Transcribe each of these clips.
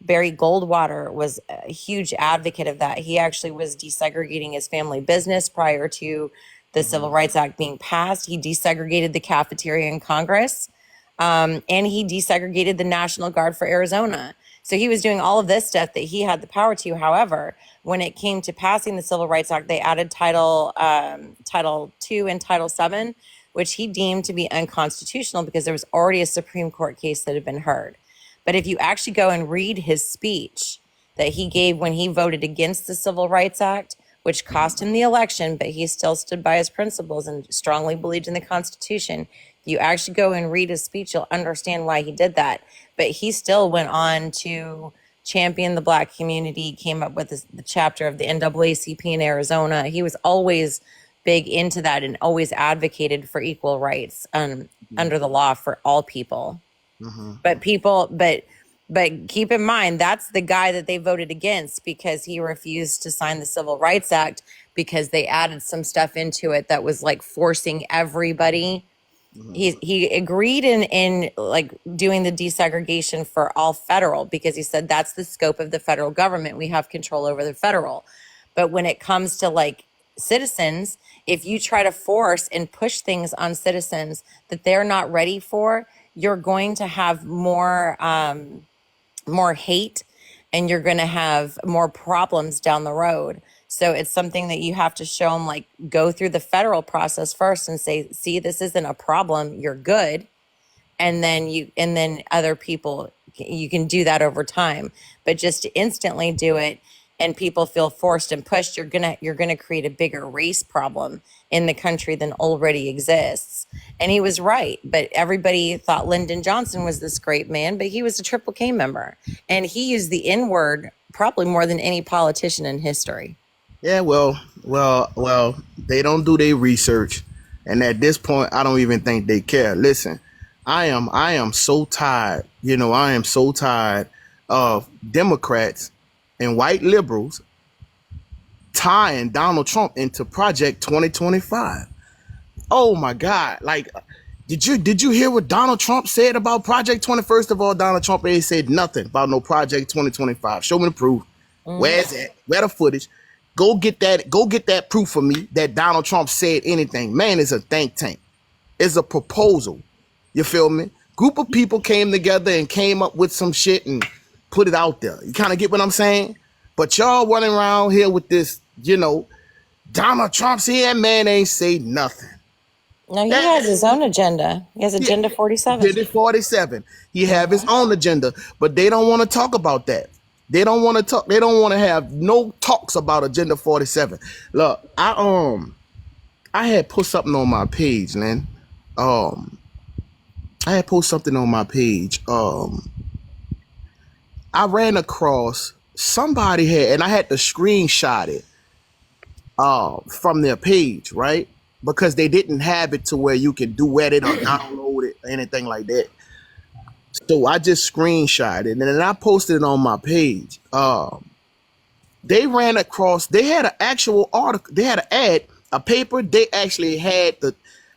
Barry Goldwater was a huge advocate of that. He actually was desegregating his family business prior to the Civil Rights Act being passed. He desegregated the cafeteria in Congress, and he desegregated the National Guard for Arizona. So he was doing all of this stuff that he had the power to. However, when it came to passing the Civil Rights Act, they added Title II and Title VII, which he deemed to be unconstitutional because there was already a Supreme Court case that had been heard. But if you actually go and read his speech that he gave when he voted against the Civil Rights Act, which cost him the election, but he still stood by his principles and strongly believed in the Constitution. If you actually go and read his speech, you'll understand why he did that. But he still went on to champion the Black community, came up with the chapter of the NAACP in Arizona. He was always big into that and always advocated for equal rights under the law for all people. But keep in mind, that's the guy that they voted against because he refused to sign the Civil Rights Act because they added some stuff into it that was like forcing everybody. He agreed in like doing the desegregation for all federal because he said that's the scope of the federal government. We have control over the federal. But when it comes to like citizens, if you try to force and push things on citizens that they're not ready for, you're going to have more hate and you're going to have more problems down the road. So it's something that you have to show them, like go through the federal process first and say, see, this isn't a problem. You're good. And then other people, you can do that over time, but just to instantly do it and people feel forced and pushed, you're gonna create a bigger race problem in the country than already exists. And he was right, but everybody thought Lyndon Johnson was this great man, but he was a Triple K member, and he used the N word probably more than any politician in history. Yeah, well, they don't do their research, and at this point, I don't even think they care. Listen, I am so tired. I am so tired of Democrats and white liberals tying Donald Trump into Project 2025. Oh my God! Like, did you hear what Donald Trump said about Project 20? First of all, Donald Trump ain't said nothing about no Project 2025. Show me the proof. Where's that? Where the footage? Go get that proof for me that Donald Trump said anything. Man, it's a think tank. It's a proposal. You feel me? Group of people came together and came up with some shit and put it out there. You kind of get what I'm saying? But y'all running around here with this, Donald Trump's here, man ain't say nothing. No, he has his own agenda. He has Agenda 47. Agenda 47. He have his own agenda, but they don't want to talk about that. They don't want to talk. They don't want to have no talks about Agenda 47. Look, I had put something on my page, man. I had posted something on my page. I ran across somebody had, and I had to screenshot it from their page, right? Because they didn't have it to where you can duet it or download it or anything like that. So I just screenshot it and then I posted it on my page. They ran across, they had an actual article, they had an ad, a paper. They actually had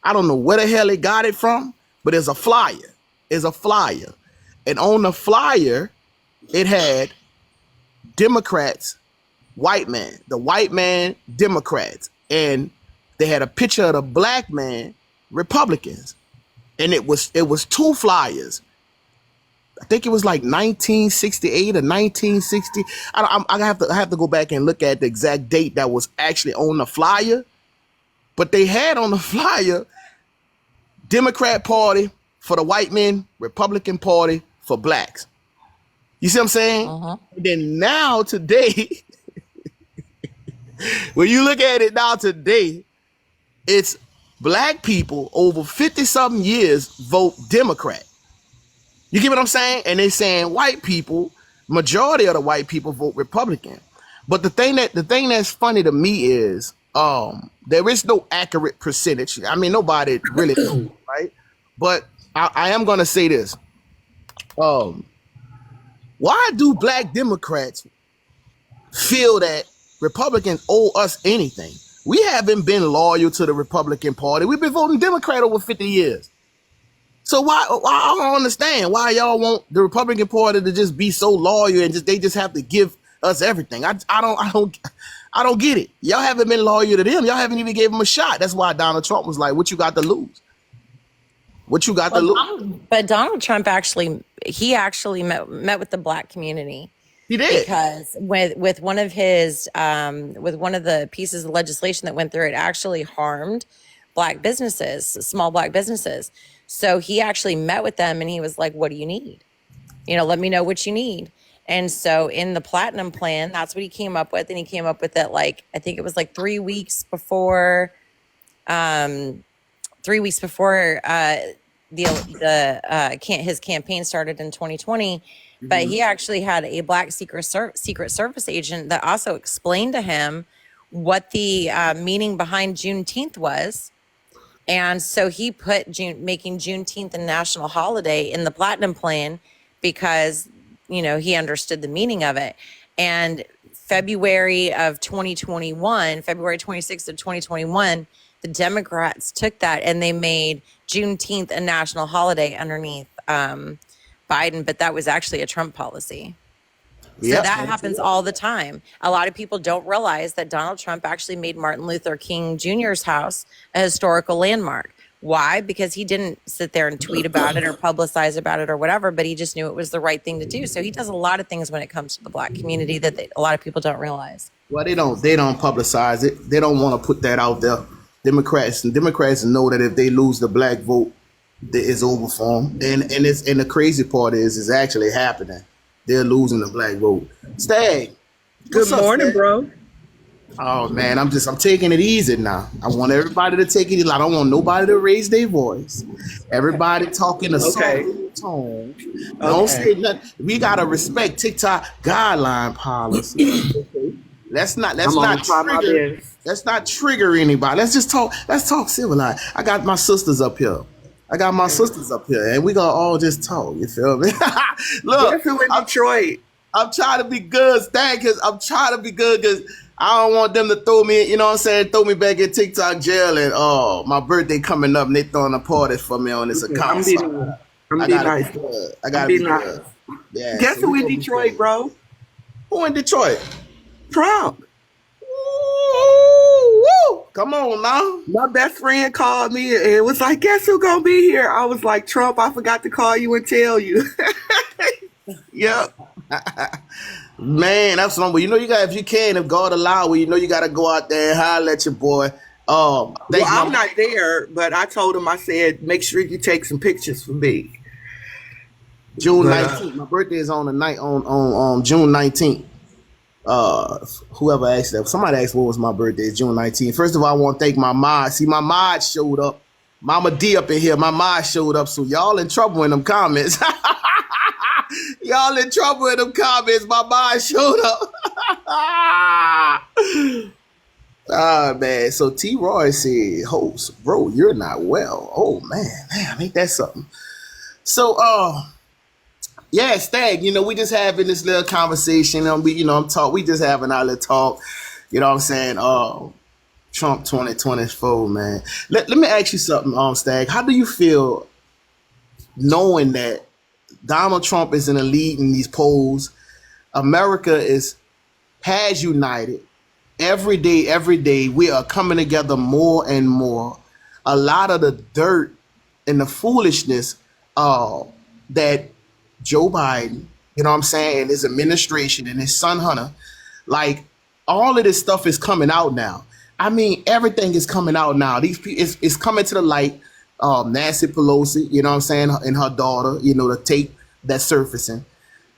I don't know where the hell they got it from, but it's a flyer. It's a flyer. And on the flyer, it had Democrats, the white man, Democrats. And they had a picture of the black man, Republicans. And it was two flyers. I think it was like 1968 or 1960. I have to go back and look at the exact date that was actually on the flyer. But they had on the flyer, Democrat Party for the white men, Republican Party for blacks. You see what I'm saying? And then now today, when you look at it now today, it's black people over 50-something years vote Democrat. You get what I'm saying? And they're saying white people, majority of the white people vote Republican. But the thing that's funny to me is there is no accurate percentage. I mean, nobody really knows, right? But I am gonna say this. Why do black Democrats feel that Republicans owe us anything? We haven't been loyal to the Republican Party. We've been voting Democrat over 50 years. So why I don't understand why y'all want the Republican Party to just be so loyal and just they just have to give us everything. I don't get it. Y'all haven't been loyal to them. Y'all haven't even gave them a shot. That's why Donald Trump was like, "What you got to lose? What you got to Well, lose?" Donald Trump actually met with the black community He did. because with one of his with one of the pieces of legislation that went through, it actually harmed black businesses, small black businesses. So he actually met with them and he was like, "What do you need? Let me know what you need." And so in the platinum plan, that's what he came up with. And he came up with it like, I think it was like 3 weeks before, 3 weeks before his campaign started in 2020. But he actually had a black Secret Service agent that also explained to him what the meaning behind Juneteenth was. And so he put making Juneteenth a national holiday in the platinum plan because, he understood the meaning of it. And February 26th of 2021, the Democrats took that and they made Juneteenth a national holiday underneath Biden, but that was actually a Trump policy. So Yep. that happens all the time. A lot of people don't realize that Donald Trump actually made Martin Luther King Jr.'s house a historical landmark. Why? Because he didn't sit there and tweet about it or publicize about it or whatever, but he just knew it was the right thing to do. So he does a lot of things when it comes to the black community that a lot of people don't realize. Well, they don't publicize it. They don't want to put that out there. Democrats know that if they lose the black vote, it's over for them. And the crazy part is it's actually happening. They're losing the black vote. Stag. Good morning, bro. Oh man, I'm taking it easy now. I want everybody to take it easy. I don't want nobody to raise their voice. Everybody talking a soft tone. Don't say nothing. We gotta respect TikTok guideline policy. Let's not trigger anybody. Let's talk civilized. I got my sisters up here. And we gonna all just talk. You feel me? Look, in Detroit. I'm trying to be good, Stan, because I don't want them to throw me, throw me back in TikTok jail and my birthday coming up and they throwing a party for me on this account. I'm being nice. I gotta be nice. Yeah. Guess who in Detroit, bro? Who in Detroit? Trump. Woo! Come on now. My best friend called me and was like, guess who gonna be here? I was like, Trump, I forgot to call you and tell you. Yep. Man, that's number. If you can, if God allow it, you gotta go out there and holler at your boy. I'm not there, but I told him, I said, make sure you take some pictures for me. June 19th. My birthday is on the night on June 19th. Whoever asked that, somebody asked what was my birthday. It's June 19th. First of all, I want to thank my mod. See, my mod showed up. Mama D up in here. My mod showed up. So y'all in trouble in them comments. Y'all in trouble in them comments. My mod showed up. Man. So T Roy said, host, bro, you're not well. Oh man, damn, ain't that something? So yeah, Stag, we just having this little conversation. We just having our little talk. You know what I'm saying? Trump 2024, man. Let me ask you something, Stag. How do you feel knowing that Donald Trump is in the lead in these polls? America has united. Every day, we are coming together more and more. A lot of the dirt and the foolishness that Joe Biden, and his administration and his son Hunter, like all of this stuff is coming out now. I mean, everything is coming out now. These people, it's coming to the light. Nancy Pelosi, and her daughter, the tape that's surfacing.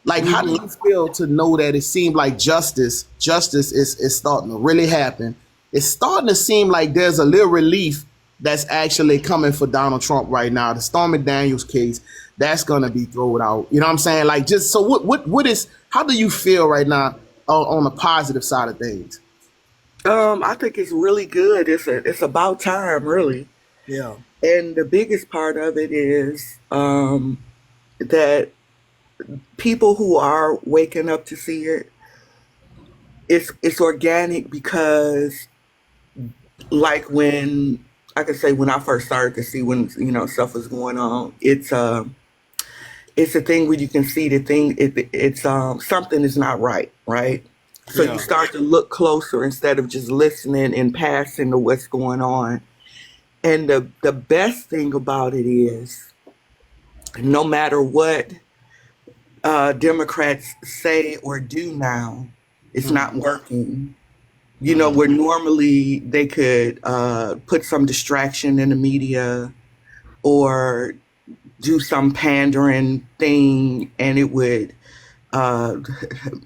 Like, how do you feel to know that it seemed like justice is starting to really happen? It's starting to seem like there's a little relief that's actually coming for Donald Trump right now. The Stormy Daniels case, that's gonna be thrown out. You know what I'm saying? Like, just so how do you feel right now on the positive side of things? I think it's really good. It's about time, really. Yeah. And the biggest part of it is that people who are waking up to see it, it's organic because, like when I could say when I first started to see when stuff was going on, it's a thing where you can see the thing. It's something is not right, right? So you Yeah. start to look closer instead of just listening and passing to what's going on. And the best thing about it is, no matter what Democrats say or do now, it's not working. Where normally they could put some distraction in the media or do some pandering thing, and it would uh,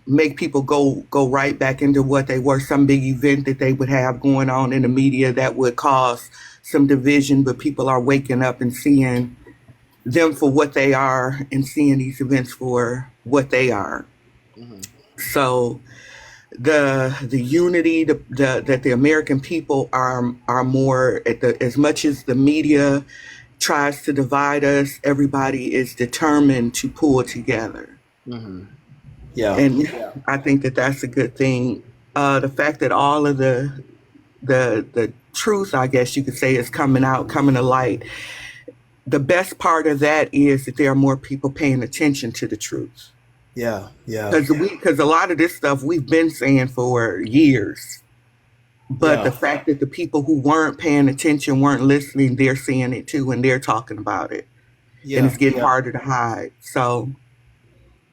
make people go right back into what they were, some big event that they would have going on in the media that would cause some division, but people are waking up and seeing them for what they are and seeing these events for what they are. So the unity that the American people are more as much as the media tries to divide us, everybody is determined to pull together. Yeah. And I think that that's a good thing. The fact that all of the truth, I guess you could say, is coming to light. The best part of that is that there are more people paying attention to the truth. Yeah. Yeah. Because a lot of this stuff we've been saying for years, but Yeah. the fact that the people who weren't paying attention, weren't listening, they're seeing it too, and they're talking about it, and it's getting harder to hide. So,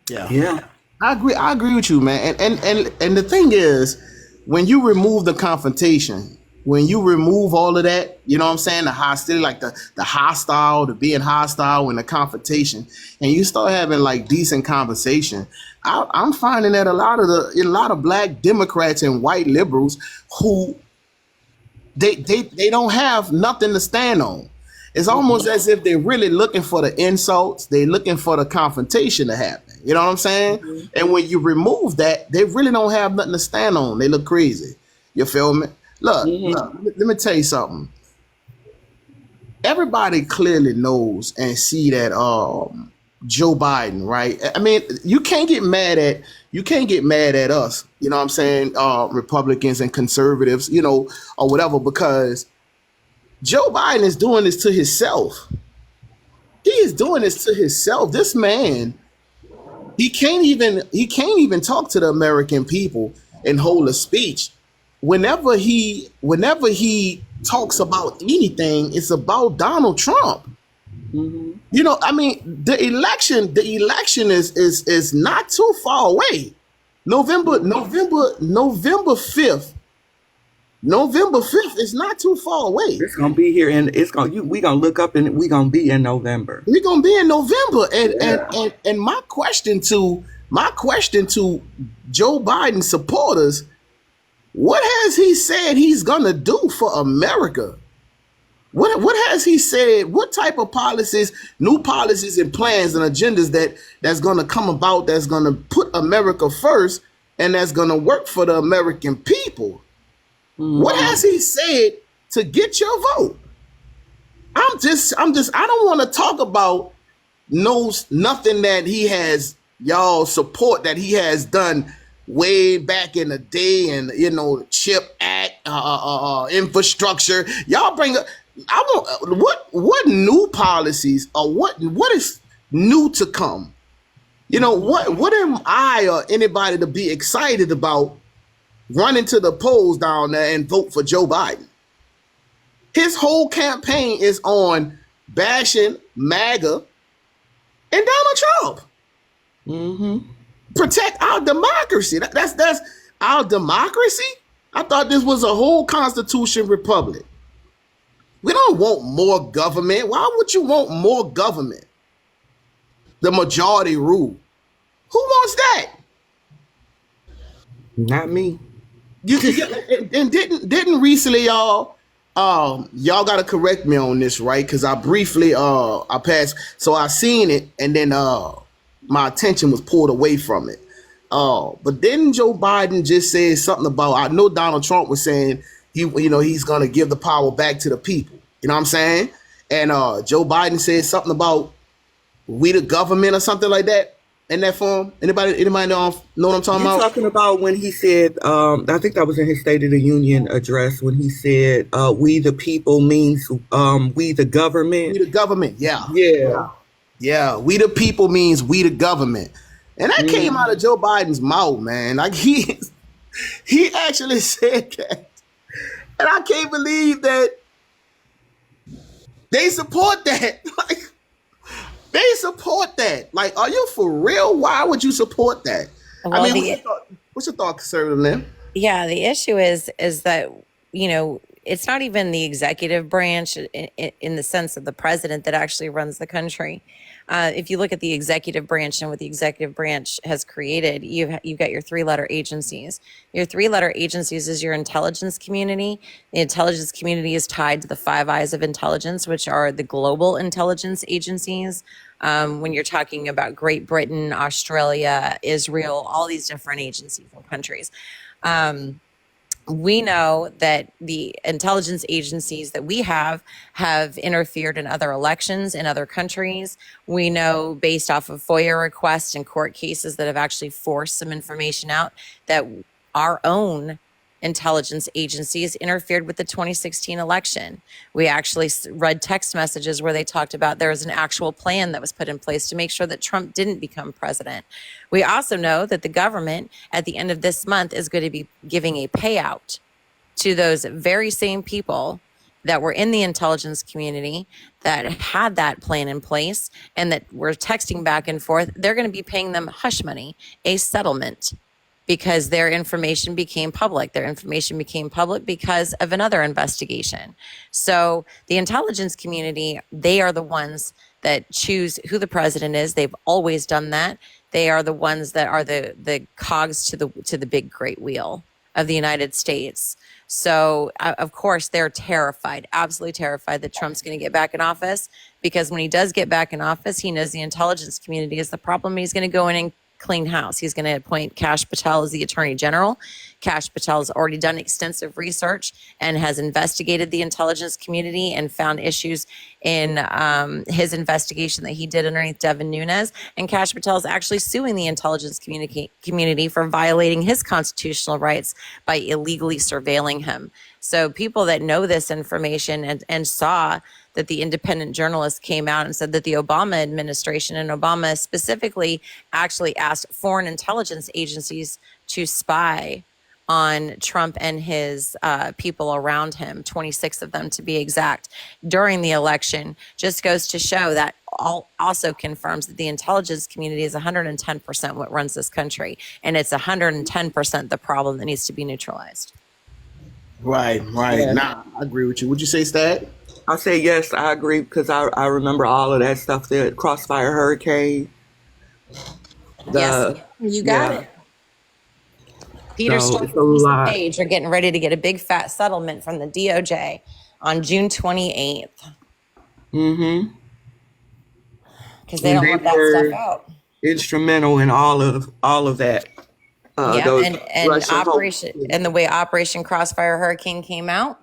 yeah. I agree with you, man. And the thing is, when you remove the confrontation, when you remove all of that, you know what I'm saying, the hostility, like the hostile, the being hostile, and the confrontation, and you start having like decent conversation, I'm finding that a lot of black Democrats and white liberals who they don't have nothing to stand on. It's almost as if they're really looking for the insults. They're looking for the confrontation to happen. You know what I'm saying? And when you remove that, they really don't have nothing to stand on. They look crazy. You feel me? Look, let me tell you something. Everybody clearly knows and see that Joe Biden, right? I mean, you can't get mad at us, you know what I'm saying, Republicans and conservatives, or whatever, because Joe Biden is doing this to himself. He is doing this to himself. This man, he can't even talk to the American people and hold a speech. Whenever he talks about anything, it's about Donald Trump. I mean, the election is not too far away. November 5th. November 5th is not too far away. It's gonna be here, and we gonna look up, and we gonna be in November. We're gonna be in November, and my question to Joe Biden supporters: what has he said he's gonna do for America? What has he said? What type of policies, new policies and plans and agendas that's gonna come about, that's gonna put America first and that's gonna work for the American people? What has he said to get your vote? I don't want to talk about nothing that he has, y'all support, that he has done way back in the day, and the CHIP Act, infrastructure. Y'all bring up. I want what new policies, or what is new to come? What am I or anybody to be excited about running to the polls down there and vote for Joe Biden? His whole campaign is on bashing MAGA and Donald Trump. Protect our democracy. That's our democracy. I thought this was a whole constitution republic. We don't want more government. Why would you want more government? The majority rule. Who wants that? Not me. And didn't recently, y'all gotta correct me on this, right? Because I briefly I passed, so I seen it, and then my attention was pulled away from it. But then Joe Biden just said something about, I know Donald Trump was saying he's gonna give the power back to the people. You know what I'm saying? And Joe Biden said something about we the government or something like that. in that form? Anybody know what I'm talking You about? talking about when he said, I think that was in his State of the Union address when he said, "We the people" means we the government. We the government. Yeah. Yeah. Yeah. We the people means we the government. And that came out of Mm. Joe Biden's mouth, man. Like he actually said that. And I can't believe that they support that. Like they support that. Like, are you for real? Why would you support that? I Well, mean, what's your thought, conservative Lim? yeah, the issue is that, it's not even the executive branch in the sense of the president that actually runs the country. If you look at the executive branch and what the executive branch has created, you've got your three-letter agencies. Your three-letter agencies is your intelligence community. The intelligence community is tied to the Five Eyes of Intelligence, which are the global intelligence agencies. When you're talking about Great Britain, Australia, Israel, all these different agencies and countries. We know that the intelligence agencies that we have interfered in other elections in other countries. We know based off of FOIA requests and court cases that have actually forced some information out that our own intelligence agencies interfered with the 2016 election. We actually read text messages where they talked about there was an actual plan that was put in place to make sure that Trump didn't become president. We also know that the government at the end of this month is going to be giving a payout to those very same people that were in the intelligence community that had that plan in place and that were texting back and forth. They're going to be paying them hush money, a settlement, because their information became public. Their information became public because of another investigation. So the intelligence community, they are the ones that choose who the president is. They've always done that. They are the ones that are the cogs to the big great wheel of the United States. So of course they're terrified, absolutely terrified that Trump's going to get back in office, because when he does get back in office, he knows the intelligence community is the problem. He's going to go in and clean house. He's going to appoint Kash Patel as the Attorney General. Kash Patel has already done extensive research and has investigated the intelligence community and found issues in his investigation that he did underneath Devin Nunes. And Kash Patel is actually suing the intelligence community for violating his constitutional rights by illegally surveilling him. So people that know this information and saw that the independent journalist came out and said that the Obama administration and Obama specifically actually asked foreign intelligence agencies to spy on Trump and his people around him, 26 of them to be exact, during the election, just goes to show that also confirms that the intelligence community is 110% what runs this country. And it's 110% the problem that needs to be neutralized. Right. Yeah. Nah, I agree with you. Would you say Stad? I say yes, I agree, because I remember all of that stuff, the Crossfire Hurricane. Yes, The you got Yeah. it. Peter So Strzok it's a and Lisa lot. Page are getting ready to get a big fat settlement from the DOJ on June 28th Mm-hmm. because they And don't they want that stuff were out. instrumental in all of that. Yeah, Those and Russian Operation hoaxes. and the way Operation Crossfire Hurricane came out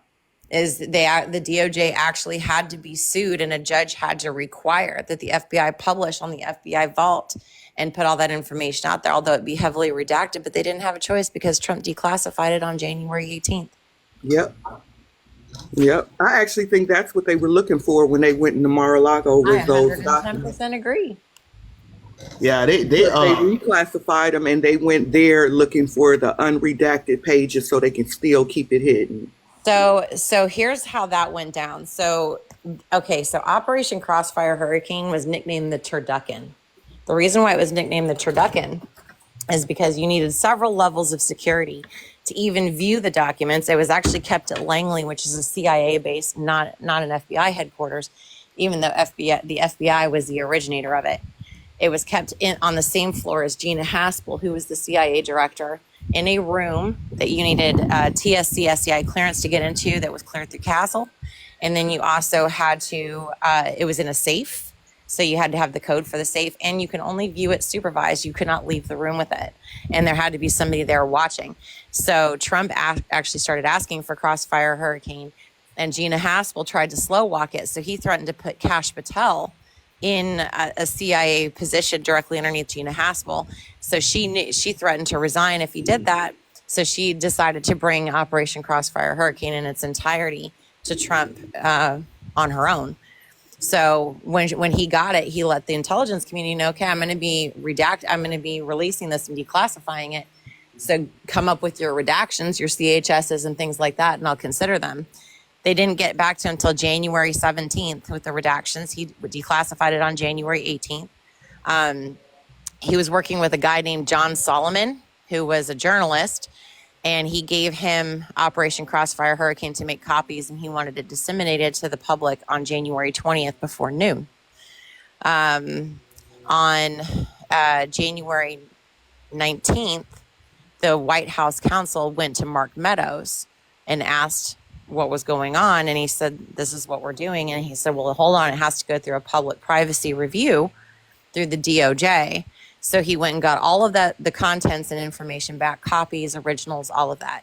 is the DOJ actually had to be sued, and a judge had to require that the FBI publish on the FBI vault and put all that information out there, although it be heavily redacted. But they didn't have a choice because Trump declassified it on January 18th. Yep. Yep. I actually think that's what they were looking for when they went into Mar-a-Lago, I was those documents. 110% agree. Yeah, they But they reclassified them and they went there looking for the unredacted pages so they can still keep it hidden. So here's how that went down. So Operation Crossfire Hurricane was nicknamed the Turducken. The reason why it was nicknamed the Turducken is because you needed several levels of security to even view the documents. It was actually kept at Langley, which is a CIA base, not an FBI headquarters, even though the FBI was the originator of it. It was kept on the same floor as Gina Haspel, who was the CIA director, in a room that you needed TSC SCI clearance to get into that was cleared through Castle. And then you also had to, it was in a safe. So you had to have the code for the safe, and you can only view it supervised. You could not leave the room with it. And there had to be somebody there watching. So Trump actually started asking for Crossfire Hurricane, and Gina Haspel tried to slow walk it. So he threatened to put Kash Patel in a CIA position directly underneath Gina Haspel. So she threatened to resign if he did that. So she decided to bring Operation Crossfire Hurricane in its entirety to Trump on her own. So when he got it, he let the intelligence community know, okay, I'm going to be releasing this and declassifying it. So come up with your redactions, your CHSs and things like that, and I'll consider them. They didn't get back to him until January 17th with the redactions. He declassified it on January 18th. He was working with a guy named John Solomon, who was a journalist, and he gave him Operation Crossfire Hurricane to make copies, and he wanted it disseminated to the public on January 20th before noon. On January 19th, the White House counsel went to Mark Meadows and asked what was going on, and he said, this is what we're doing. And he said, well, hold on, it has to go through a public privacy review through the DOJ. So he went and got all of that, the contents and information back, copies, originals, all of that.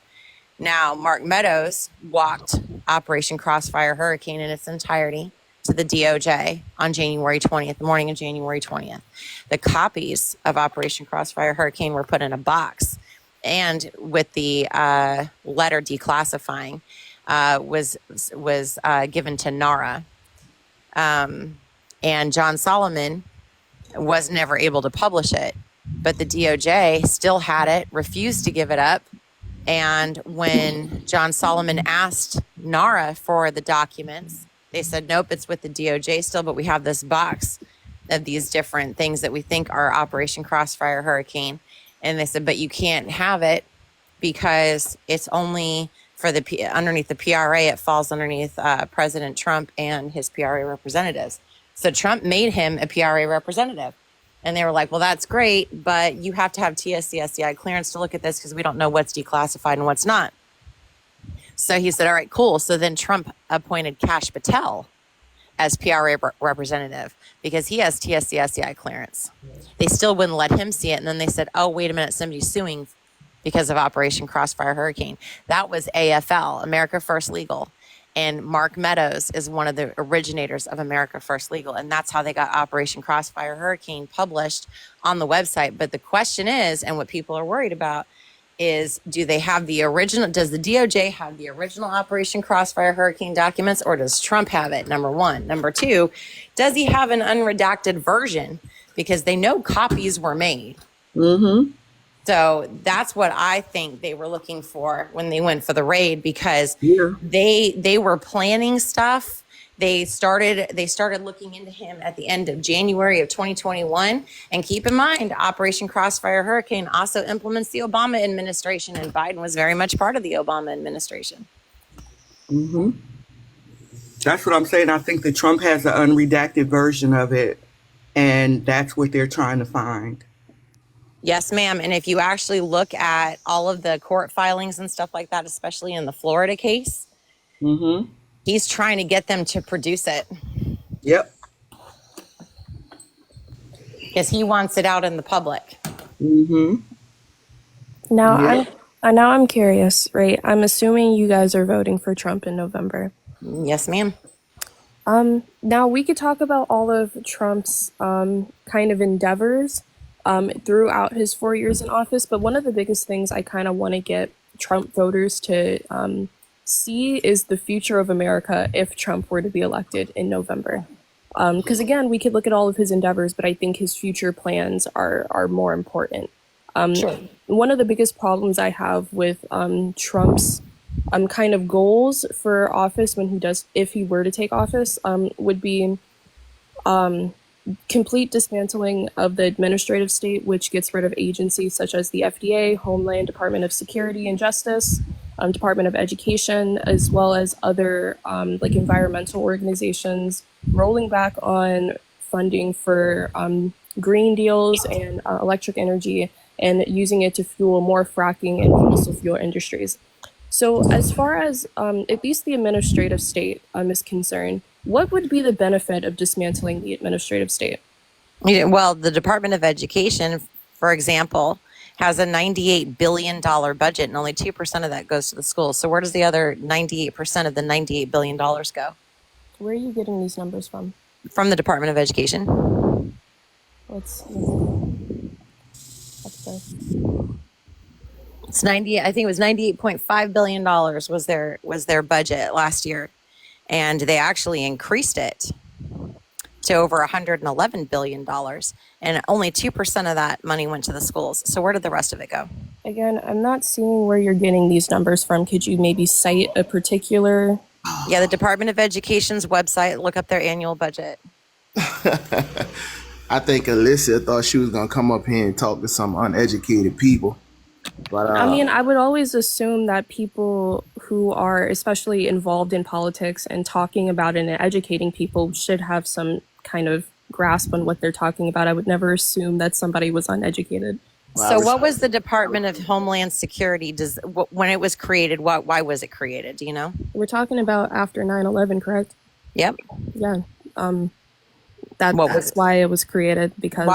Now, Mark Meadows walked Operation Crossfire Hurricane in its entirety to the DOJ on January 20th, the morning of January 20th. The copies of Operation Crossfire Hurricane were put in a box, and with the letter declassifying was given to NARA. And John Solomon was never able to publish it, but the DOJ still had it, refused to give it up. And when John Solomon asked NARA for the documents, they said, nope, it's with the DOJ still, but we have this box of these different things that we think are Operation Crossfire Hurricane. And they said, but you can't have it because it's only for underneath the PRA, it falls underneath President Trump and his PRA representatives. So Trump made him a PRA representative. And they were like, well, that's great, but you have to have TSC/SCI clearance to look at this because we don't know what's declassified and what's not. So he said, all right, cool. So then Trump appointed Kash Patel as PRA representative because he has TSC/SCI clearance. They still wouldn't let him see it. And then they said, oh, wait a minute, somebody's suing because of Operation Crossfire Hurricane. That was AFL, America First Legal. And Mark Meadows is one of the originators of America First Legal. And that's how they got Operation Crossfire Hurricane published on the website. But the question is, and what people are worried about, is do they have the original, does the DOJ have the original Operation Crossfire Hurricane documents, or does Trump have it? Number one. Number two, does he have an unredacted version? Because they know copies were made. Mm-hmm. So that's what I think they were looking for when they went for the raid, because they were planning stuff. They started looking into him at the end of January of 2021. And keep in mind, Operation Crossfire Hurricane also implements the Obama administration, and Biden was very much part of the Obama administration. Mm-hmm. That's what I'm saying. I think that Trump has an unredacted version of it, and that's what they're trying to find. Yes, ma'am. And if you actually look at all of the court filings and stuff like that, especially in the Florida case, he's trying to get them to produce it. Yep. Because he wants it out in the public. Now, I'm curious, right? I'm assuming you guys are voting for Trump in November. Yes, ma'am. Now, we could talk about all of Trump's kind of endeavors throughout his 4 years in office. But one of the biggest things I kind of want to get Trump voters to see is the future of America if Trump were to be elected in November. Because again, we could look at all of his endeavors, but I think his future plans are more important. Sure. One of the biggest problems I have with Trump's kind of goals for office if he were to take office, would be complete dismantling of the administrative state, which gets rid of agencies such as the FDA, Homeland, Department of Security and Justice, Department of Education, as well as other like environmental organizations, rolling back on funding for green deals and electric energy, and using it to fuel more fracking and fossil fuel industries. So as far as at least the administrative state is concerned, what would be the benefit of dismantling the administrative state? Yeah, well, the Department of Education, for example, has a $98 billion budget, and only 2% of that goes to the schools. So where does the other 98% of the $98 billion go? Where are you getting these numbers from? from the Department of Education. Let's this. It's I think it was $98.5 billion was their budget last year. And they actually increased it to over $111 billion. And only 2% of that money went to the schools. So where did the rest of it go? Again, I'm not seeing where you're getting these numbers from. Could you maybe cite a particular? Yeah, the Department of Education's website, look up their annual budget. I think Alyssa thought she was gonna come up here and talk to some uneducated people. But I mean, I would always assume that people who are especially involved in politics and talking about it and educating people should have some kind of grasp on what they're talking about. I would never assume that somebody was uneducated. So what was the Department of Homeland Security? When it was created, why was it created? Do you know? We're talking about after 9/11, correct? Yep. Yeah. That's why it was created, because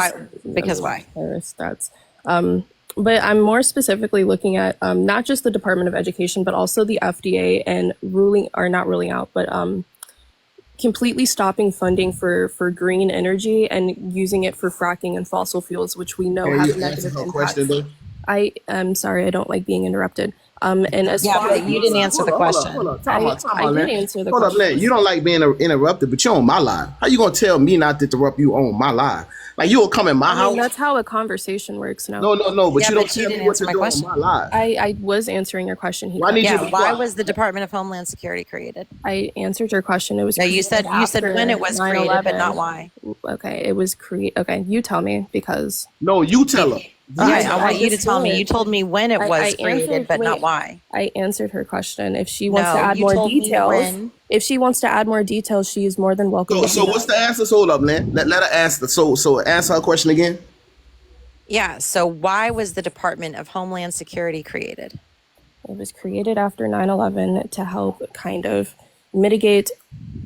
why? Terrorist threats. But I'm more specifically looking at not just the Department of Education, but also the FDA and not ruling out, but completely stopping funding for green energy and using it for fracking and fossil fuels, which we know have negative impacts. I am sorry, I don't like being interrupted. And as far as you didn't answer the question. I did answer the question. Hold up, you don't like being interrupted, but you're on my live. How you gonna tell me not to interrupt you on my live? Like, you will come in my house. That's how a conversation works now. No, but you don't tell me what to do on my live. I was answering your question. Why was the Department of Homeland Security created? I answered your question. It was. No, you said when it was created, but not why. Okay, it was created. Okay, you tell me, because. No, you tell her. I want you to tell me. You told me when it was created, but not why. I answered her question. If she wants to add more details, she is more than welcome. So what's the answer? Hold up, man. Let her answer. So answer her question again. Yeah. So why was the Department of Homeland Security created? It was created after 9/11 to help kind of mitigate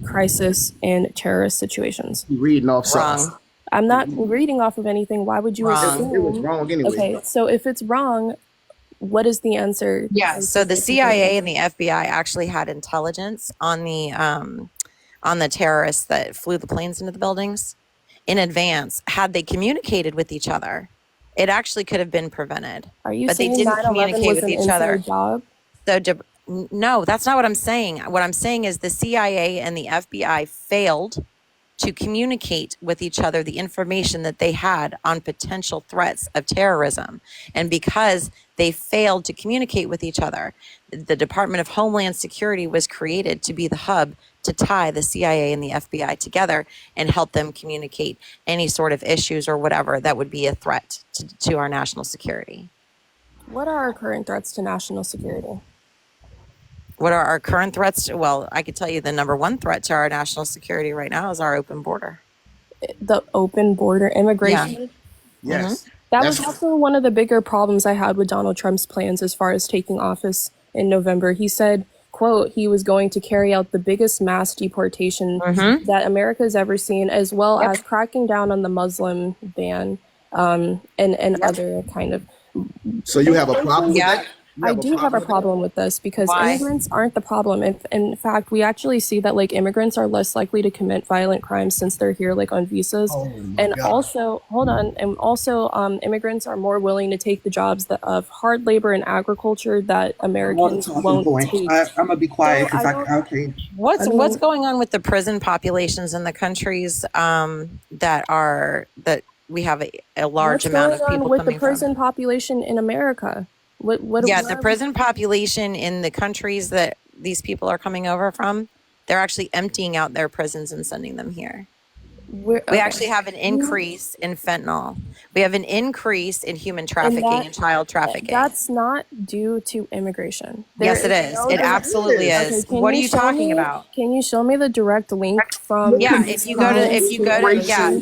crisis and terrorist situations. You're reading off Wrong. something. I'm not reading off of anything. Why would you assume? It was wrong anyway. Okay, so if it's wrong, what is the answer? Yeah, so the CIA and the FBI actually had intelligence on the terrorists that flew the planes into the buildings in advance. Had they communicated with each other, it actually could have been prevented. Are you but they saying didn't 9/11 communicate was with an each other. inside job? So no, that's not what I'm saying. What I'm saying is the CIA and the FBI failed to communicate with each other the information that they had on potential threats of terrorism. And because they failed to communicate with each other, the Department of Homeland Security was created to be the hub to tie the CIA and the FBI together and help them communicate any sort of issues or whatever that would be a threat to our national security. What are our current threats to national security? What are our current threats? Well, I could tell you the number one threat to our national security right now is our open border. The open border, immigration? Yeah. Yes. That was also one of the bigger problems I had with Donald Trump's plans as far as taking office in November. He said, quote, he was going to carry out the biggest mass deportation that America's ever seen, as well as cracking down on the Muslim ban and other kind of... So you have a problem with that? I do have a problem with this because immigrants aren't the problem. In fact, we actually see that like immigrants are less likely to commit violent crimes since they're here like on visas. Also, immigrants are more willing to take the jobs of hard labor and agriculture that Americans won't take. I'm gonna be quiet because okay. What's going on with the prison populations in the countries that we have a large amount of people coming from? What's going on with the prison population in America? The prison population in the countries that these people are coming over from, they're actually emptying out their prisons and sending them here. We actually have an increase in fentanyl. We have an increase in human trafficking and child trafficking. That's not due to immigration. Yes, it is. It absolutely is. Okay, what are you talking about? Can you show me the direct link from? Yeah, if you go to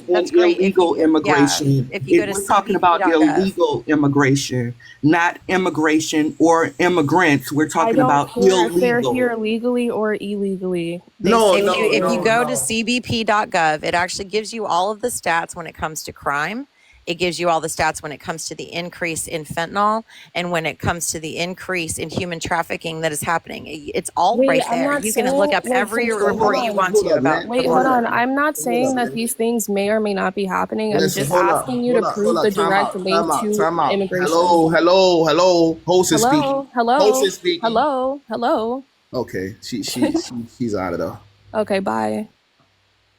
that's great. Illegal immigration. If you go to we're talking about illegal immigration, not immigration or immigrants. We're talking about illegal. If they're here legally or illegally. If you go to cbp.gov, it actually gives you all of the stats when it comes to crime it gives you all the stats when it comes to the increase in fentanyl and when it comes to the increase in human trafficking that is happening. It's all Wait, right I'm there. not You can look saying, up wait, every so hold report you on. want Hold to up, about man. the Wait, Hold hold border. on. up. I'm not Hold saying up, that man. these things may or may not be happening. I'm Listen, just hold up. asking you to Hold up. Hold prove the up. Time direct out. link Time out. to Time out. immigration. Hello. Host is speaking. Hello, Host hello, is speaking. hello. Okay. She's out of there. Okay, bye.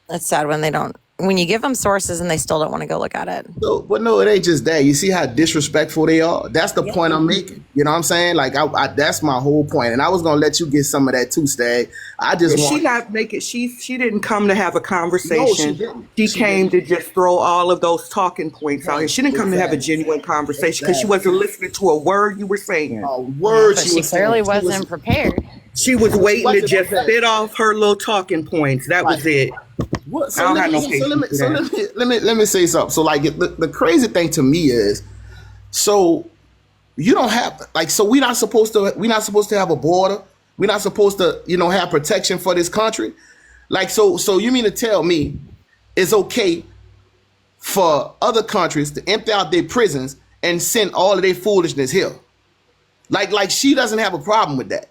It's sad when you give them sources and they still don't want to go look at it. So, but no, it ain't just that. You see how disrespectful they are? That's the Yeah. point I'm making. You know what I'm saying? Like, that's my whole point. And I was going to let you get some of that too, Stag. I just She want... not making. She didn't come to have a conversation. No, she didn't. She She came didn't. to just throw all of those talking points out here. She didn't come to have a Exactly. genuine conversation because she wasn't listening to a word you were saying. A word But she she was saying. clearly wasn't prepared. She was waiting to wasn't just prepared. spit off her little talking points. That was Right. it. What? I So don't let have me no patience for that. let me say something. So like the crazy thing to me is, so you don't have like, so we're not supposed to have a border. We're not supposed to have protection for this country. Like, so you mean to tell me it's okay for other countries to empty out their prisons and send all of their foolishness here? Like she doesn't have a problem with that,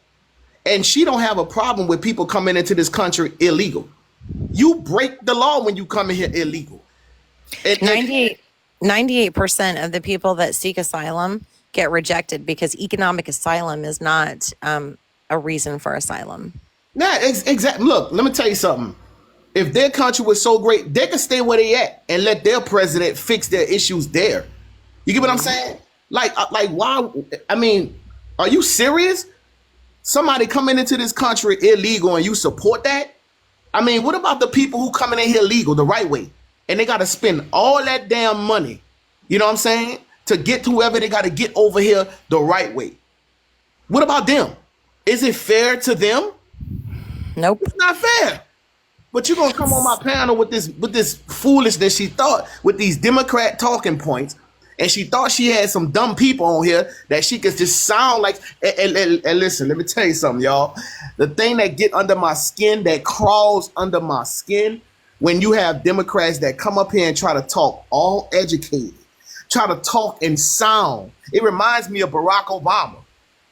and she don't have a problem with people coming into this country illegal. You break the law when you come in here illegal. 98% of the people that seek asylum get rejected because economic asylum is not a reason for asylum. Nah, exactly. Look, let me tell you something. If their country was so great, they could stay where they at and let their president fix their issues there. You get what I'm saying? Like why? I mean, are you serious? Somebody coming into this country illegal and you support that? I mean, what about the people who coming in here legal the right way? And they got to spend all that damn money, you know what I'm saying, to get to whoever they got to get over here the right way. What about them? Is it fair to them? Nope. It's not fair. But you're gonna come on my panel with this foolishness she thought, with these Democrat talking points, and she thought she had some dumb people on here that she could just sound like. And listen, let me tell you something, y'all. The thing that get under my skin, that crawls under my skin, when you have Democrats that come up here and try to talk all educated, try to talk and sound. It reminds me of Barack Obama.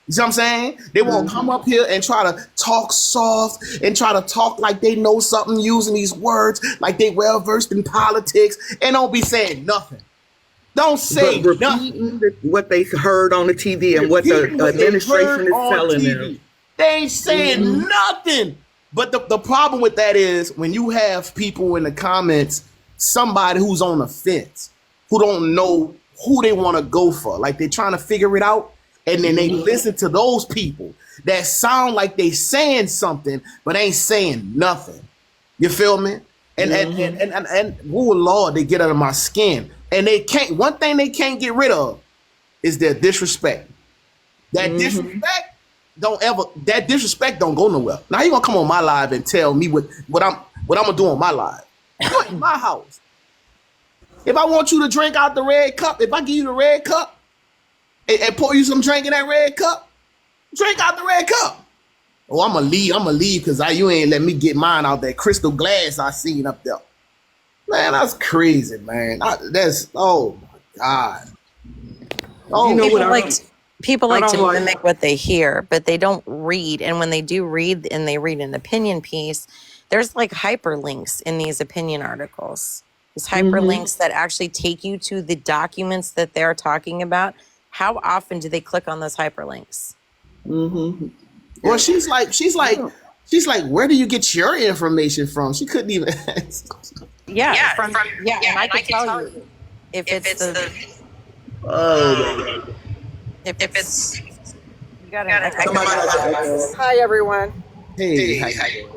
You see what I'm saying? They won't come up here and try to talk soft and try to talk like they know something using these words, like they well versed in politics, and don't be saying nothing. Don't say But nothing. repeating what they heard on the TV and what Repeating the what they administration heard is on telling TV. them. They ain't saying nothing. But the problem with that is when you have people in the comments, somebody who's on the fence, who don't know who they want to go for, like they're trying to figure it out, and then they listen to those people that sound like they saying something but ain't saying nothing. You feel me? And oh Lord, they get under my skin. And they can't. One thing they can't get rid of is their disrespect. That disrespect don't go nowhere. Now you gonna come on my live and tell me what I'm gonna do on my live? You in my house. If I want you to drink out the red cup, if I give you the red cup and pour you some drink in that red cup, drink out the red cup. Oh, I'm gonna leave because you ain't let me get mine out that crystal glass I seen up there. Man, that's crazy, man. Oh my God. Oh, You know People what? like don't to like- mimic what they hear, but they don't read. And when they do read and they read an opinion piece, there's like hyperlinks in these opinion articles. These hyperlinks that actually take you to the documents that they're talking about. How often do they click on those hyperlinks? well, she's like, where do you get your information from? She couldn't even ask. Yeah, and I can tell you if it's the Oh, if it's you gotta Hi, everyone. hey,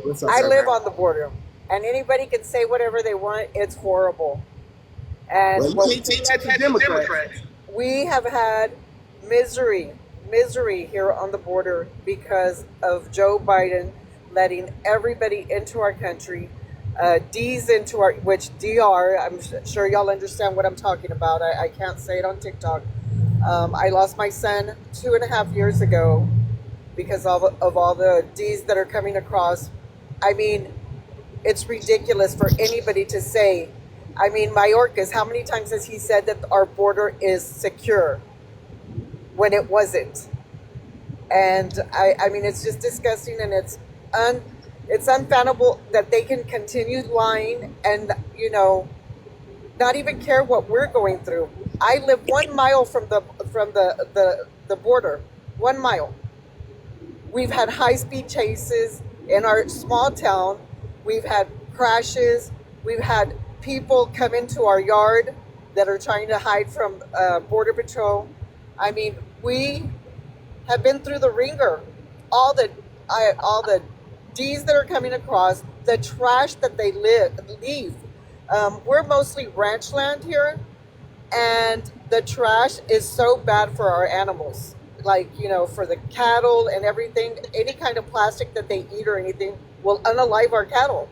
what's up? I sir? live on the border, and anybody can say whatever they want. It's horrible. And Well, you can't take that to Democrats. we have had misery here on the border because of Joe Biden letting everybody into our country, D's into our, which DR, I'm sure y'all understand what I'm talking about. I can't say it on TikTok. I lost my son 2.5 years ago because of all the D's that are coming across. I mean, it's ridiculous for anybody to say I mean, Mayorkas, how many times has he said that our border is secure when it wasn't? And I mean, it's just disgusting, and it's unfathomable that they can continue lying and, not even care what we're going through. I live 1 mile from the border, 1 mile. We've had high-speed chases in our small town. We've had crashes. We've had people come into our yard that are trying to hide from Border Patrol. I mean, we have been through the ringer. All the D's that are coming across, the trash that they leave. We're mostly ranch land here, and the trash is so bad for our animals. Like, for the cattle and everything, any kind of plastic that they eat or anything will unalive our cattle.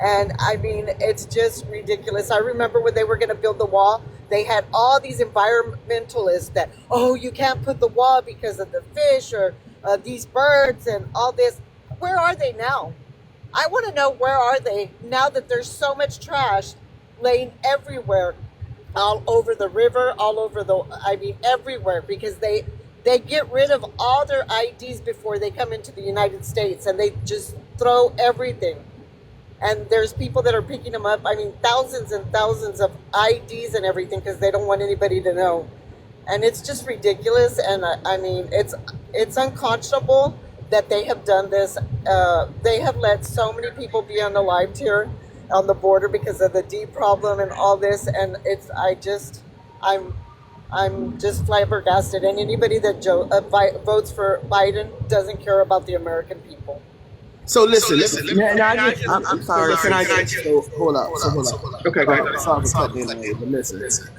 And I mean, it's just ridiculous. I remember when they were going to build the wall, they had all these environmentalists that, oh, you can't put the wall because of the fish or these birds and all this. Where are they now? I want to know, where are they now that there's so much trash laying everywhere, all over the river, everywhere, because they get rid of all their IDs before they come into the United States, and they just throw everything. And there's people that are picking them up. I mean, thousands and thousands of IDs and everything, because they don't want anybody to know. And it's just ridiculous. And I mean, it's unconscionable that they have done this. They have let so many people be unalived here on the border because of the D problem and all this. And I'm just flabbergasted. And anybody that votes for Biden doesn't care about the American people. So listen. I'm sorry. Can I get Hold up. Okay, go ahead. Sorry for cutting in on you, but listen.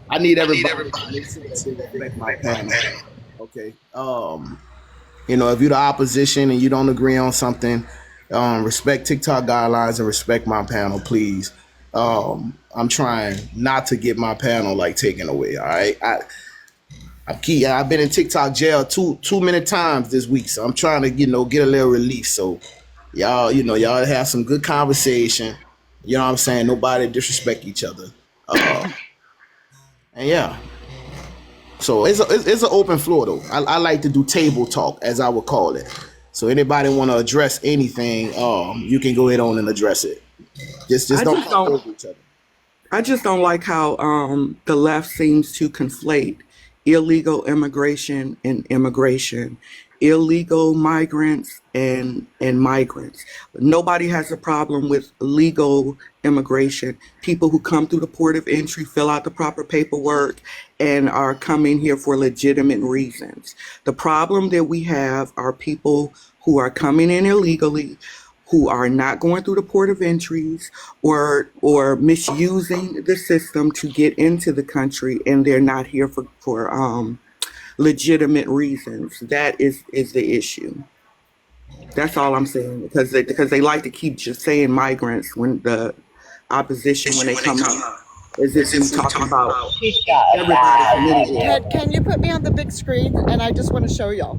I need everybody to make sure that they respect my panel. Okay. If you're the opposition and you don't agree on something, respect TikTok guidelines and respect my panel, please. I'm trying not to get my panel taken away. All right. I've been in TikTok jail too many times this week, so I'm trying to get a little relief. So y'all have some good conversation. You know what I'm saying? Nobody disrespect each other. And yeah. So it's an open floor though. I like to do table talk, as I would call it. So anybody want to address anything, you can go ahead on and address it. Just don't talk over each other. I just don't like how the left seems to conflate illegal immigration and immigration, illegal migrants and migrants. Nobody has a problem with legal immigration. People who come through the port of entry, fill out the proper paperwork, and are coming here for legitimate reasons. The problem that we have are people who are coming in illegally, who are not going through the port of entries or misusing the system to get into the country, and they're not here for legitimate reasons. That is the issue. That's all I'm saying, because they like to keep just saying migrants when the opposition, when they come up, as if we're talking about everybody from anywhere. Can you put me on the big screen? And I just want to show y'all.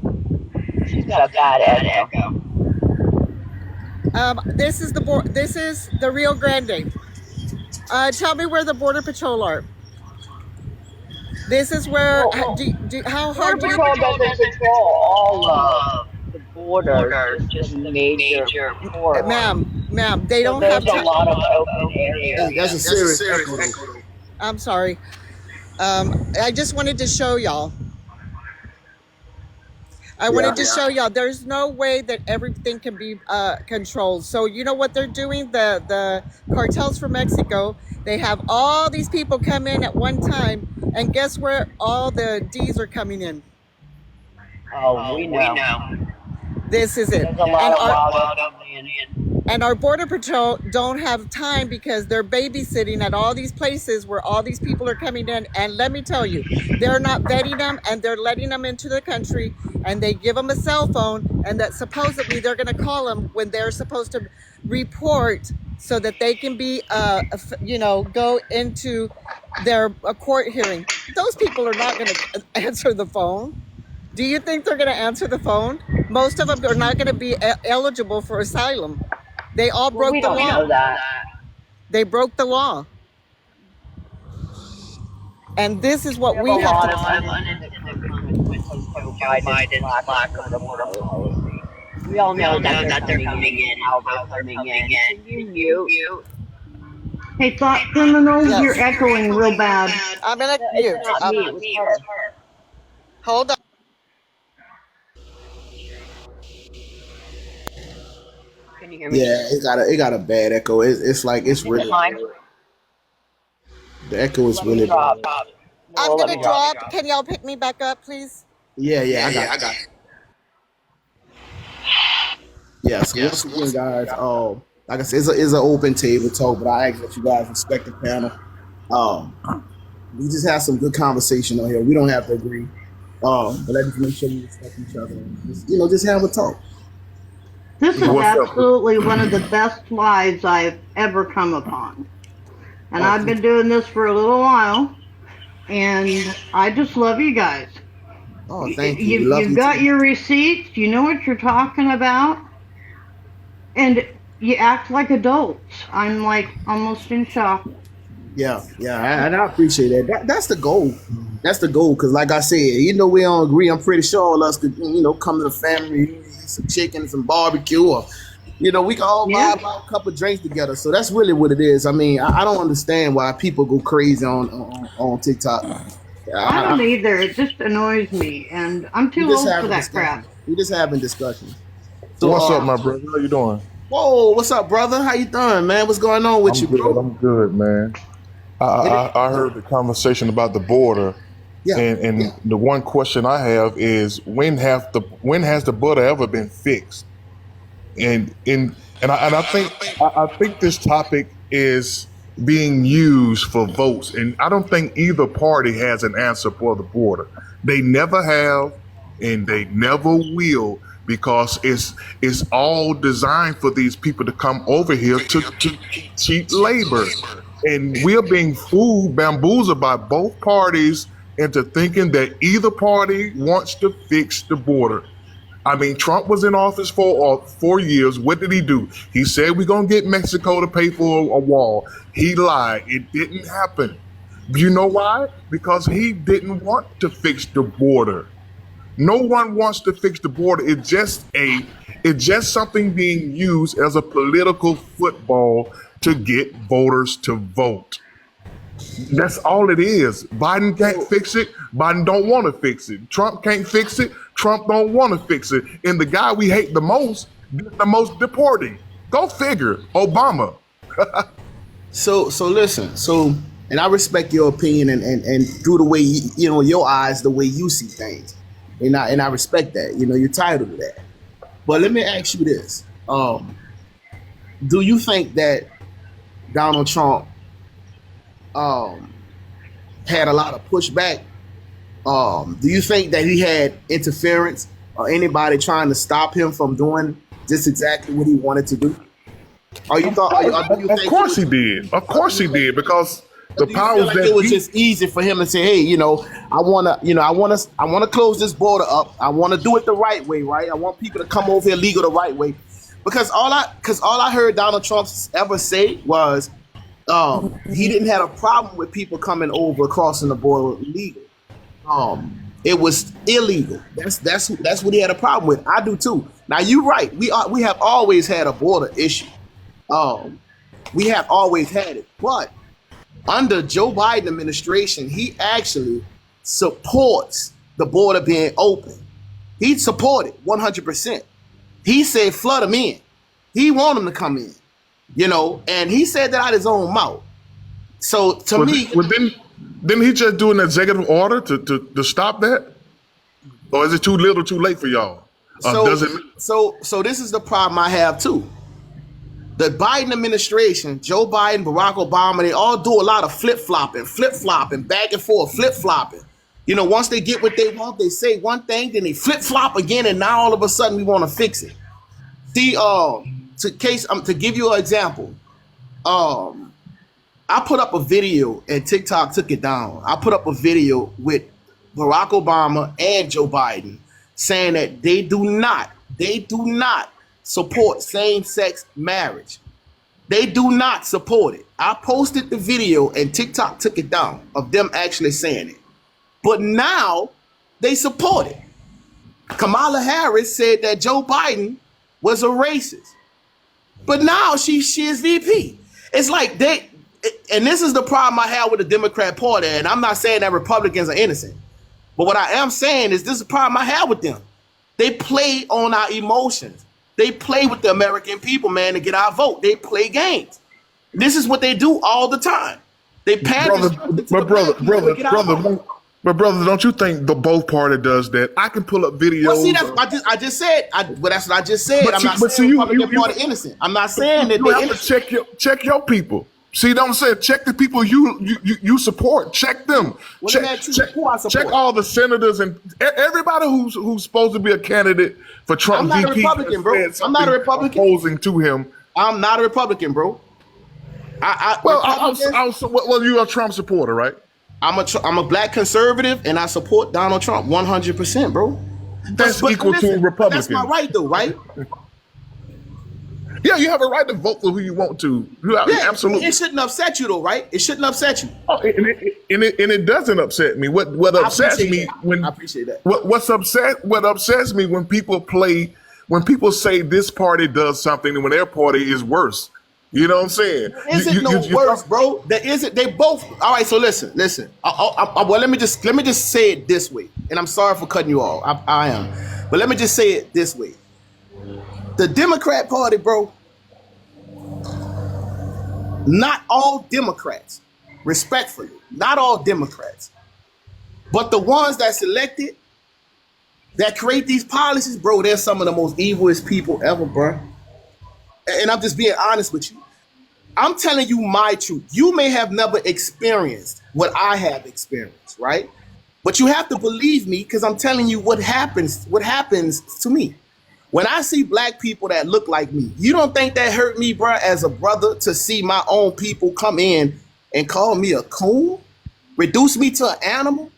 She's got a bad echo. This is the Rio Grande. Tell me where the Border Patrol are. This is where. How hard do you? Border Patrol doesn't control all of the border, just the major ports. Ma'am, they don't have. There's a lot of open areas. That's a serious echo. I'm sorry. I just wanted to show y'all. I wanted to show y'all there's no way that everything can be controlled. So you know what they're doing? The cartels from Mexico, they have all these people come in at one time, and guess where all the D's are coming in? Oh, we know. This is it. There's a lot of And our Border Patrol don't have time because they're babysitting at all these places where all these people are coming in. And let me tell you, they're not vetting them, and they're letting them into the country, and they give them a cell phone, and that supposedly they're going to call them when they're supposed to report so that they can be, go into their court hearing. Those people are not going to answer the phone. Do you think they're going to answer the phone? Most of them are not going to be eligible for asylum. They all broke the law. We don't know that. They broke the law. And this is what We have we a have lot to of unintended consequences of Joe Biden's lack of border policy. We all know that they're coming in and how they're coming in. Can you mute? Hey, thought criminals, Yes. you're echoing real bad. I'm gonna No, it's mute. not me, it was her. Hold on. Can you hear me? Yeah, it got a bad echo. It's like it's Is really it mine? the echo is Let me really drop. bad. I'm Well, let gonna me drop. drop. Can y'all pick me back up, please? Yeah, I got you. Yeah, so once again, guys, like I said, it's an open table talk, but I ask that you guys respect the panel. We just have some good conversation on here. We don't have to agree, but let's just make sure we respect each other. And just, just have a talk. This is What's up? absolutely one of the best lives I've ever come upon. And Oh, I've been doing this for a little while, and I just love you guys. oh, thank you. We love You've you got too. your receipts, you know what you're talking about, and you act like adults. I'm like almost in shock. Yeah, and I appreciate that. That's the goal. That's the goal, because like I said, we don't agree. I'm pretty sure all of us could, come to the family, eat some chicken, some barbecue, or, we can all Yeah. buy a couple of drinks together. So that's really what it is. I mean, I don't understand why people go crazy on TikTok. I don't either. It just annoys me, and I'm We too just old for having that discussions. crap. We just having discussions. So, What's up, my brother? How you doing? whoa, what's up, brother? How you doing, man? What's going on with you, bro? I'm good, man. I heard the conversation about the border, Yeah. and the one question I have is when has the border ever been fixed? I think this topic is being used for votes, and I don't think either party has an answer for the border. They never have, and they never will, because it's all designed for these people to come over here to cheap labor, and we're being fooled, bamboozled by both parties into thinking that either party wants to fix the border. I mean, Trump was in office for 4 years. What did he do? He said we're going to get Mexico to pay for a wall. He lied. It didn't happen. You know why? Because he didn't want to fix the border. No one wants to fix the border. It's just something being used as a political football to get voters to vote. That's all it is. Biden can't fix it. Biden don't want to fix it. Trump can't fix it. Trump don't want to fix it. And the guy we hate the most did the most deporting. Go figure. Obama. So listen. And I respect your opinion and through the way your eyes, the way you see things, and I respect that. You're titled to that. But let me ask you this: do you think that Donald Trump had a lot of pushback? Do you think that he had interference or anybody trying to stop him from doing just exactly what he wanted to do? Or you thought? Or do you Of think course he did. Of course he did, because the do you feel powers like that it was be. just easy for him to say, hey, I wanna close this border up. I wanna do it the right way, right? I want people to come over here legal the right way. Because all I heard Donald Trump ever say was he didn't have a problem with people coming over crossing the border legal. It was illegal. That's what he had a problem with. I do too. Now you're right. We have always had a border issue. We have always had it, but under Joe Biden administration, he actually supports the border being open. He supported 100%. He said flood them in. He want them to come in, and he said that out of his own mouth. So to me, Didn't he just do an executive order to stop that? Or is it too little, too late for y'all? So this is the problem I have too. The Biden administration, Joe Biden, Barack Obama, they all do a lot of flip-flopping, back and forth, flip-flopping. Once they get what they want, they say one thing, then they flip-flop again, and now all of a sudden we want to fix it. See, to give you an example, I put up a video and TikTok took it down. I put up a video with Barack Obama and Joe Biden saying that they do not support same-sex marriage. They do not support it. I posted the video and TikTok took it down of them actually saying it. But now they support it. Kamala Harris said that Joe Biden was a racist. But now she is VP. It's like and this is the problem I have with the Democrat Party, and I'm not saying that Republicans are innocent. But what I am saying is this is the problem I have with them. They play on our emotions. They play with the American people, man, to get our vote. They play games. This is what they do all the time. They pander But brother, don't you think the both party does that? I can pull up videos. Well, see, I just said. That's what I just said. I'm not saying Republican Party innocent. I'm not saying that they're innocent. Check your people. See what I'm saying? Check the people you support. Check them. Well, check who I support. Check all the senators and everybody who's supposed to be a candidate for Trump. I'm not a Republican, bro. I'm not a Republican. Opposing to him. I'm not a Republican, bro. Well, you're a Trump supporter, right? I'm a black conservative, and I support Donald Trump 100%, bro. That's equal to a Republican. That's my right, though, right? Yeah, you have a right to vote for who you want to. Absolutely. It shouldn't upset you, though, right? It shouldn't upset you. Oh, and it doesn't upset me. What upsets me when I appreciate that. What upsets me when people say this party does something and when their party is worse. You know what I'm saying? There isn't worse, bro. There isn't. They both. All right. So listen. Well, let me just say it this way. And I'm sorry for cutting you off. I am. But let me just say it this way. The Democrat Party, bro. Not all Democrats, respectfully, not all Democrats, but the ones that selected, that create these policies, bro. They're some of the most evilest people ever, bro. And I'm just being honest with you. I'm telling you my truth. You may have never experienced what I have experienced, right? But you have to believe me because I'm telling you what happens to me. When I see black people that look like me, you don't think that hurt me, bro, as a brother to see my own people come in and call me a coon, reduce me to an animal,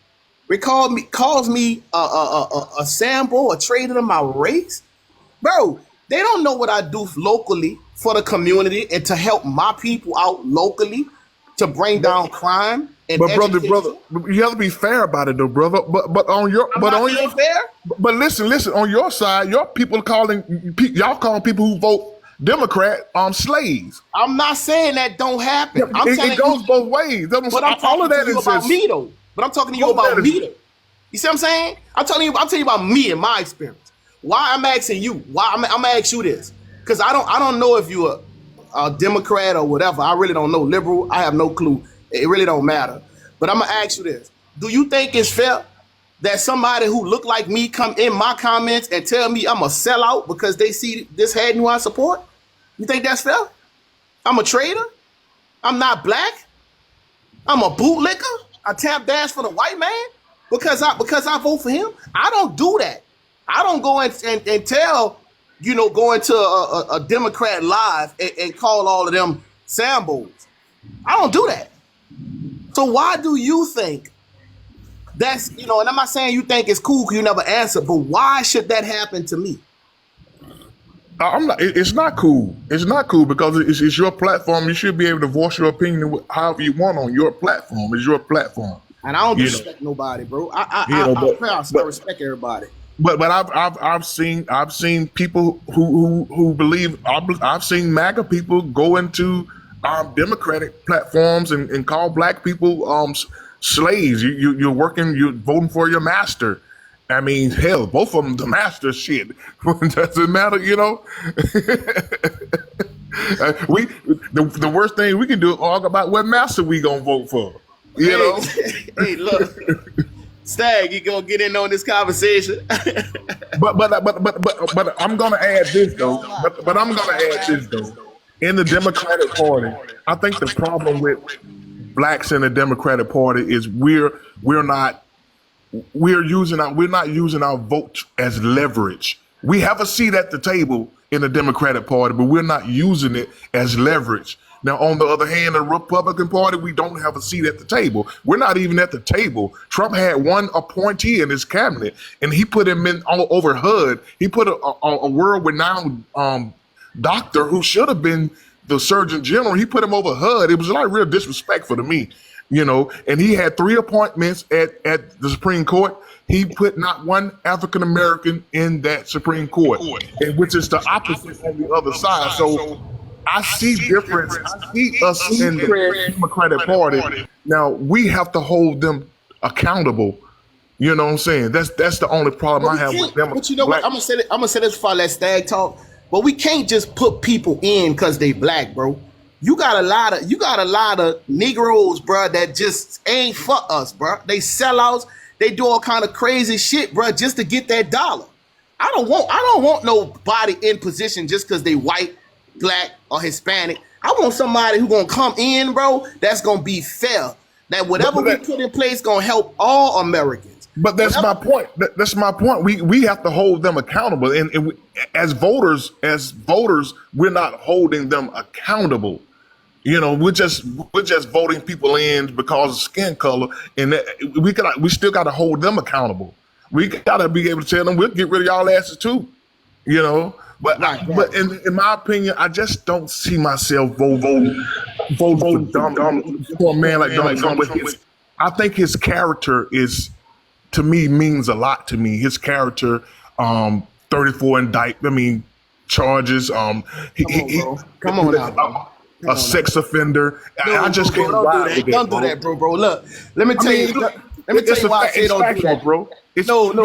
calls me a sample, a traitor to my race? Bro, they don't know what I do locally for the community and to help my people out locally to bring down crime. And but brother, you have to be fair about it, though, brother. But on your fair. But listen. On your side, y'all calling people who vote Democrat slaves. I'm not saying that don't happen. It goes both ways. But I'm talking to you about me, though. But I'm talking to you about me, though. You see what I'm saying? I'm telling you about me and my experience. Why I'm asking you? Why I'm gonna ask you this? Because I don't know if you're a Democrat or whatever. I really don't know. Liberal, I have no clue. It really don't matter. But I'm gonna ask you this: do you think it's fair that somebody who look like me come in my comments and tell me I'm a sellout because they see this head who I support? You think that's fair? I'm a traitor. I'm not black. I'm a bootlicker. I tap dance for the white man because I vote for him. I don't do that. I don't go and tell, go into a Democrat live and call all of them Sambos. I don't do that. So why do you think that's, and I'm not saying you think it's cool because you never answer, but why should that happen to me? It's not cool. It's not cool because it's your platform. You should be able to voice your opinion however you want on your platform. It's your platform. And I don't disrespect nobody, bro. I respect everybody. But I've seen people who believe. I've seen MAGA people go into Democratic platforms and call black people slaves. You're voting for your master. I mean, hell, both of them the master shit. Doesn't matter, The worst thing we can do is argue about what master we gonna vote for. You know. Hey, look. Stag, you gonna get in on this conversation? but I'm gonna add this though. In the Democratic Party, I think the problem with blacks in the Democratic Party is we're not using our vote as leverage. We have a seat at the table in the Democratic Party, but we're not using it as leverage. Now, on the other hand, the Republican Party, we don't have a seat at the table. We're not even at the table. Trump had one appointee in his cabinet, and he put him in all over HUD. He put a world-renowned doctor who should have been the Surgeon General, he put him over HUD. It was like real disrespectful to me, you know. And he had 3 appointments at the Supreme Court. He put not one African American in that Supreme Court, and which is the opposite on the other side. So I see difference. I see us in the Democratic Party. Now we have to hold them accountable. You know what I'm saying? That's the only problem I have with them. But you know what? I'm gonna say this for that stag talk. But we can't just put people in because they black, bro. You got a lot of Negroes, bro, that just ain't for us, bro. They sellouts. They do all kind of crazy shit, bro, just to get that dollar. I don't want nobody in position just because they white, black, or Hispanic. I want somebody who gonna come in, bro, that's gonna be fair. That whatever we put in place gonna help all Americans. But that's my point. That's my point. We have to hold them accountable, and we, as voters, we're not holding them accountable. You know, we're just voting people in because of skin color, and we still got to hold them accountable. We got to be able to tell them we'll get rid of y'all asses too. You know, but in my opinion, I just don't see myself voting for a man like Donald Trump. I think his character is, to me, means a lot to me. His character, 34 charges. Come on now. A sex offender. I just can't ride with that. Don't do that, bro. Look, let me tell you why I say don't do that, bro. It's not.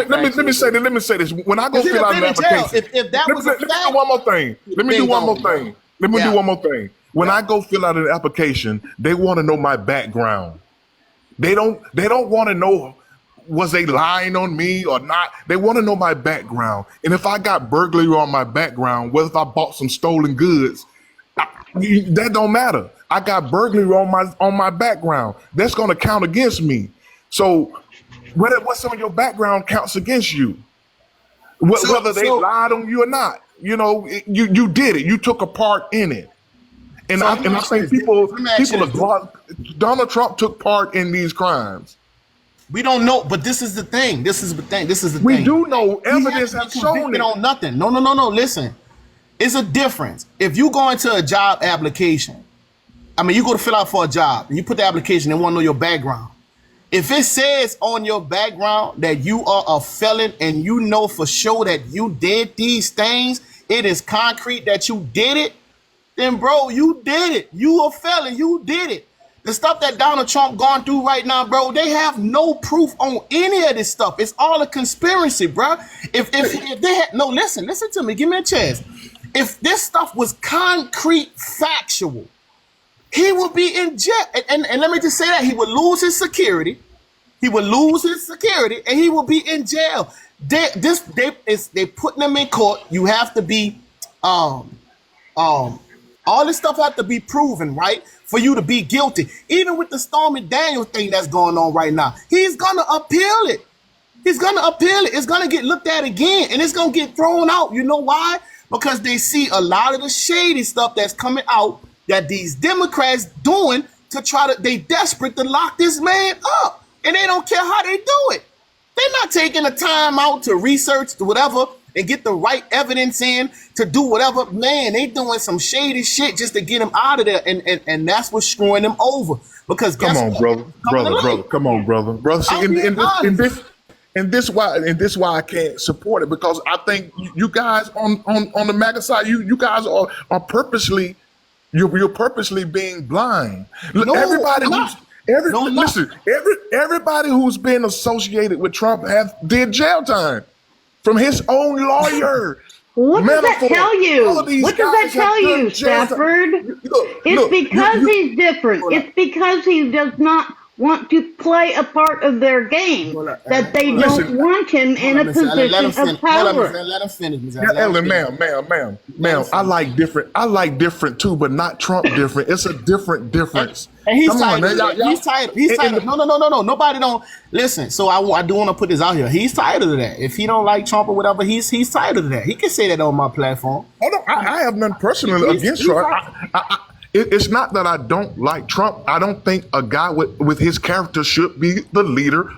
Let me say this. When I go fill out an application, if that was let me do one more thing. Let me do one more thing. When I go fill out an application, they want to know my background. They don't want to know, was they lying on me or not? They want to know my background. And if I got burglary on my background, whether if I bought some stolen goods, that don't matter. I got burglary on my background. That's going to count against me. So what some of your background counts against you, whether they lied on you or not. You know, you did it. You took a part in it. And I think Donald Trump took part in these crimes. We don't know, but this is the thing. We do know. Evidence has shown it. On nothing. No. Listen, it's a difference. If you go into a job application, you go to fill out for a job, and you put the application, they want to know your background. If it says on your background that you are a felon and you know for sure that you did these things, it is concrete that you did it, then bro, you did it. You a felon, you did it. The stuff that Donald Trump gone through right now, bro, they have no proof on any of this stuff. It's all a conspiracy, bro. If they had listen to me, give me a chance. If this stuff was concrete, factual, he would be in jail. And let me just say that he would lose his security. He would lose his security, and he will be in jail. They putting him in court. You have to be all this stuff have to be proven, right, for you to be guilty. Even with the Stormy Daniels thing that's going on right now, he's gonna appeal it. It's gonna get looked at again, and it's gonna get thrown out. You know why? Because they see a lot of the shady stuff that's coming out that these Democrats doing they desperate to lock this man up, and they don't care how they do it. They're not taking the time out to research whatever and get the right evidence in to do whatever. Man, they doing some shady shit just to get him out of there, and that's what's screwing them over. Because come on, brother. See, and this why I can't support it, because I think you guys on the MAGA side, you guys are purposely you're purposely being blind. Everybody who's been associated with Trump did jail time from his own lawyer. What does that tell you? What does that tell you, Stafford? It's because he's different. It's because he does not want to play a part of their game, that they don't want him in a position of power. Let him finish. Ellen, ma'am. I like different too, but not Trump different. It's a different difference. And he's tired. He's tired. No. Nobody don't listen. So I do want to put this out here. He's tired of that. If he don't like Trump or whatever, he's tired of that. He can say that on my platform. I have none personally against Trump. It's not that I don't like Trump. I don't think a guy with his character should be the leader